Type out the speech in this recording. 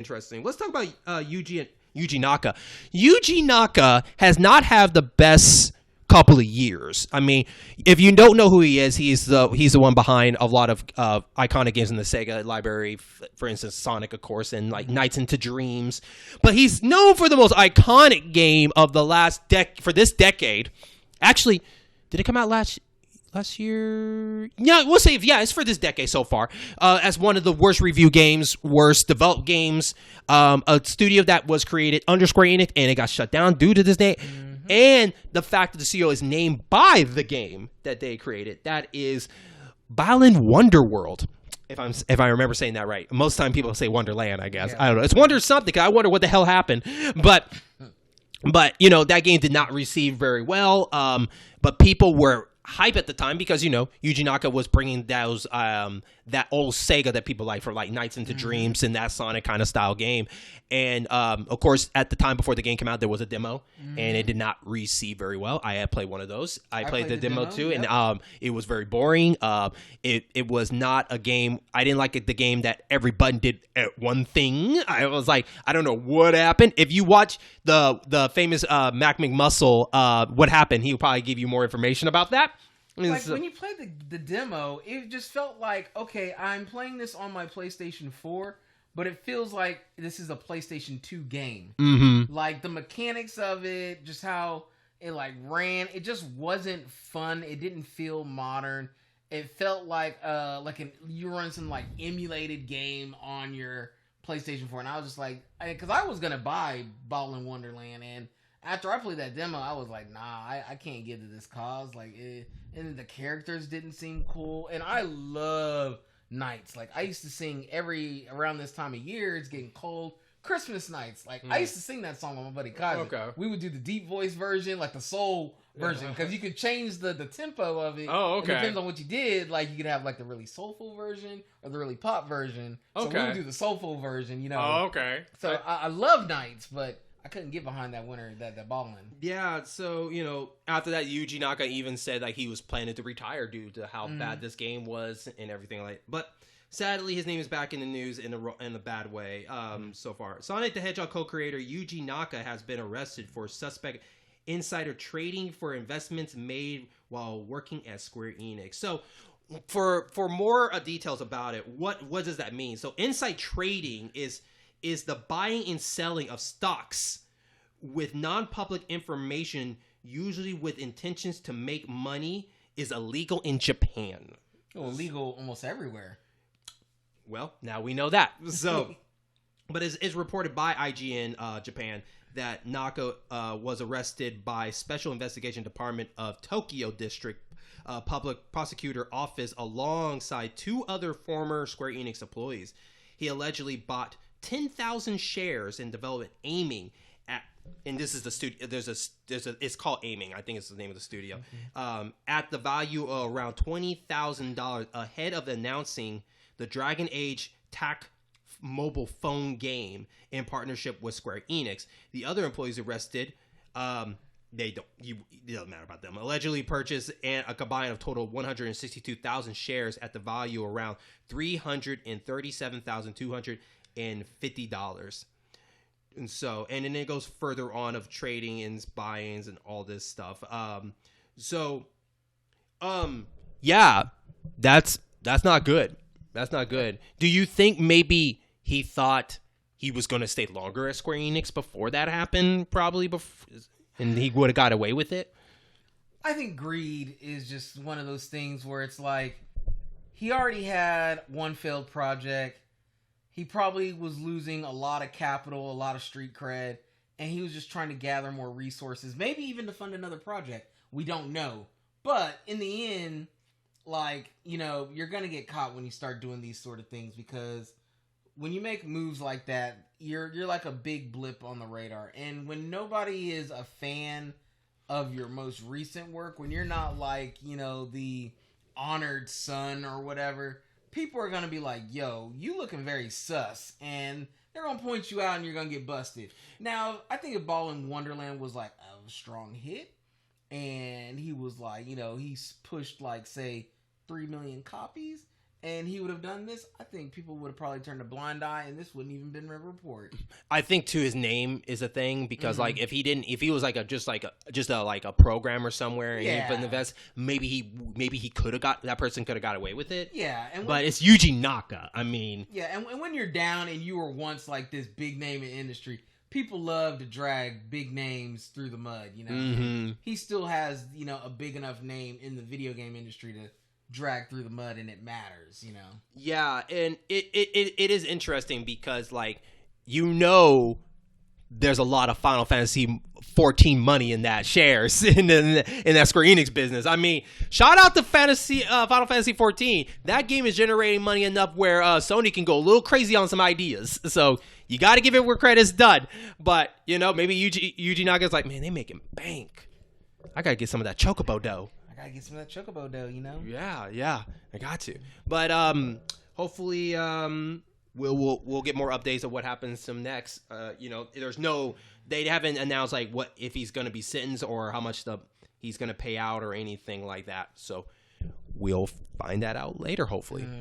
Interesting. Let's talk about Yuji Naka. Yuji Naka has not had the best couple of years. I mean, if you don't know who he is, he's the one behind a lot of iconic games in the Sega library. For instance, Sonic, of course, and like Nights into Dreams. But he's known for the most iconic game of the for this decade. Actually, did it come out last year? Yeah, we'll say, yeah, it's for this decade so far. As one of the worst review games, worst developed games. A studio that was created under Square Enix, and it got shut down due to this name. Mm-hmm. And the fact that the CEO is named by the game that they created. That is Balan Wonderworld. If I remember saying that right. Most of the time people say Wonderland, I guess. Yeah. I don't know. It's Wonder something. I wonder what the hell happened. But that game did not receive very well. But people were hype at the time because Yuji Naka was bringing those that old Sega that people like for like Nights into Dreams and that Sonic kind of style game. And of course, at the time before the game came out, there was a demo, and it did not receive very well. I had played one of those. I played the demo too, yep. And it was very boring. It was not a game. I didn't like the game that every button did one thing. I was like, I don't know what happened. If you watch the famous Mac McMuscle, what happened, he'll probably give you more information about that. Like when you played the demo, it just felt like, okay, I'm playing this on my PlayStation 4, but it feels like this is a PlayStation 2 game. Mm-hmm. Like the mechanics of it, just how it like ran, it just wasn't fun. It didn't feel modern. It felt like you were running some like emulated game on your PlayStation 4, and I was just like, because I was gonna buy Balan Wonderland, and after I played that demo, I was like, nah, I can't give to this cause. Like, and the characters didn't seem cool. And I love nights. Like, I used to sing around this time of year, it's getting cold, Christmas nights. Like, I used to sing that song with my buddy Kazi. Okay. We would do the deep voice version, like the soul version, because you could change the tempo of it. Oh, okay. It depends on what you did. Like, you could have like the really soulful version or the really pop version. So okay. we would do the soulful version, Oh, okay. So I love nights, but I couldn't get behind that winner, that Balan. Yeah, so, after that, Yuji Naka even said like he was planning to retire due to how bad this game was and everything like. But sadly, his name is back in the news in a bad way so far. Sonic the Hedgehog co-creator Yuji Naka has been arrested for suspect insider trading for investments made while working at Square Enix. So, for more details about it, what does that mean? So, inside trading is the buying and selling of stocks with non-public information, usually with intentions to make money, is illegal in Japan. Oh, illegal almost everywhere. Well, now we know that. So, but it's reported by IGN Japan that Naka was arrested by Special Investigation Department of Tokyo District Public Prosecutor Office alongside two other former Square Enix employees. He allegedly bought 10,000 shares in development aiming at, and this is the studio. It's called Aiming. I think it's the name of the studio. At the value of around $20,000 ahead of announcing the Dragon Age TAC mobile phone game in partnership with Square Enix. The other employees arrested, it doesn't matter about them. Allegedly purchased a combined of total 162,000 shares at the value around $337,250. And then it goes further on of trading and buy-ins and all this stuff. Yeah, that's not good. That's not good. Do you think maybe he thought he was going to stay longer at Square Enix before that happened? Probably and he would have got away with it? I think greed is just one of those things where it's like, he already had one failed project. He probably was losing a lot of capital, a lot of street cred, and he was just trying to gather more resources, maybe even to fund another project. We don't know. But in the end, you're going to get caught when you start doing these sort of things, because when you make moves like that, you're like a big blip on the radar. And when nobody is a fan of your most recent work, when you're not the honored son or whatever, people are going to be like, yo, you looking very sus. And they're going to point you out and you're going to get busted. Now, I think if Balan Wonderland was like a strong hit, and he was he's pushed 3 million copies, and he would have done this, I think people would have probably turned a blind eye, and this wouldn't even been a report. I think too his name is a thing because like if he was like just a programmer somewhere and he put in the vest, maybe he could have got that person could have got away with it. Yeah, but it's Yuji Naka. I mean, yeah, and when you're down and you were once like this big name in industry, people love to drag big names through the mud. You know, he still has a big enough name in the video game industry to drag through the mud, and it matters, Yeah, and it is interesting because like there's a lot of Final Fantasy 14 money in that shares in that Square Enix business. I mean, shout out to Final Fantasy 14. That game is generating money enough where Sony can go a little crazy on some ideas. So you got to give it where credit's done. But maybe Yuji Naga's like, man, they making bank. I gotta get some of that Chocobo dough. Gotta get some of that Chocobo dough, Yeah, I got to. But hopefully, we'll get more updates of what happens to him next. They haven't announced like what if he's gonna be sentenced or how much he's gonna pay out or anything like that. So we'll find that out later, hopefully.